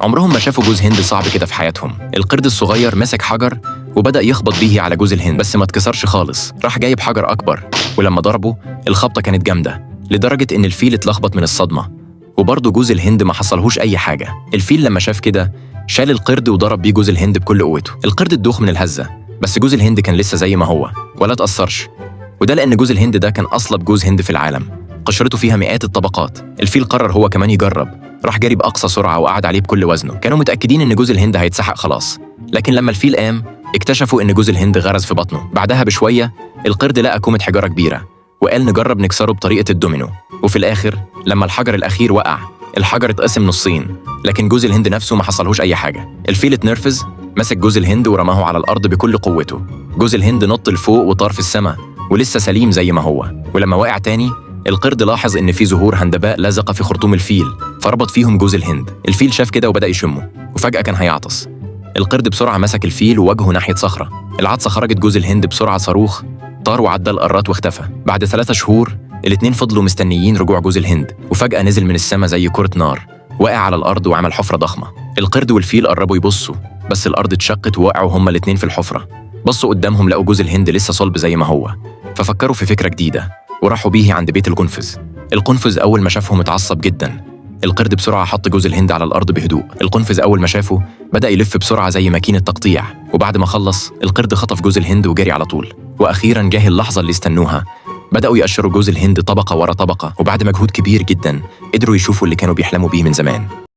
عمرهم ما شافوا جوز هند صعب كده في حياتهم. القرد الصغير مسك حجر وبدأ يخبط بيه على جوز الهند، بس ما اتكسرش خالص. راح جايب حجر أكبر، ولما ضربه الخبطة كانت جامدة لدرجة إن الفيل اتلخبط من الصدمة، وبرضه جوز الهند ما حصلهوش أي حاجة. الفيل لما شاف كده شال القرد وضرب بيه جوز الهند بكل قوته. القرد اتدوخ من الهزة، بس جوز الهند كان لسه زي ما هو ولا اتأثرش، وده لأن جوز الهند ده كان أصلب جوز هند في العالم، قشرته فيها مئات الطبقات. الفيل قرر هو كمان يجرب، راح جري بأقصى سرعة وقعد عليه بكل وزنه. كانوا متأكدين إن جوز الهند هيتسحق خلاص، لكن لما الفيل قام اكتشفوا إن جوز الهند غرز في بطنه. بعدها بشوية القرد لقى كومة حجارة كبيرة وقال نجرب نكسره بطريقة الدومينو. وفي الآخر لما الحجر الأخير وقع الحجر اتقسم نصين، لكن جوز الهند نفسه ما حصلهوش أي حاجة. الفيل اتنرفز، مسك جوز الهند ورماه على الأرض بكل قوته. جوز الهند نط لفوق وطار في السماء ولسه سليم زي ما هو. ولما وقع تاني القرد لاحظ إن في زهور هندباء لازقة في خرطوم الفيل، فربط فيهم جوز الهند. الفيل شاف كده وبدأ يشمه، وفجأة كان هيعطس. القرد بسرعة مسك الفيل ووجهه ناحية صخرة. العطسة خرجت جوز الهند بسرعة صاروخ، طار وعدى القارات واختفى. بعد 3 شهور الاتنين فضلوا مستنيين رجوع جوز الهند، وفجأة نزل من السماء زي كرة نار، وقع على الأرض وعمل حفرة ضخمة. القرد والفيل قربوا يبصوا، بس الأرض اتشقت ووقعوا هما الاتنين في الحفرة. بصوا قدامهم لقوا جوز الهند لسه صلب زي ما هو، ففكروا في فكرة جديدة وراحوا بيه عند بيت القنفذ. القنفذ أول ما شافهم اتعصب جدا. القرد بسرعة حط جوز الهند على الأرض بهدوء. القنفذ أول ما شافه بدأ يلف بسرعة زي ماكينة تقطيع، وبعد ما خلص القرد خطف جوز الهند وجري على طول. وأخيرا جه اللحظة اللي استنوها، بدأوا يقشروا جوز الهند طبقة ورا طبقة، وبعد مجهود كبير جدا قدروا يشوفوا اللي كانوا بيحلموا بيه من زمان.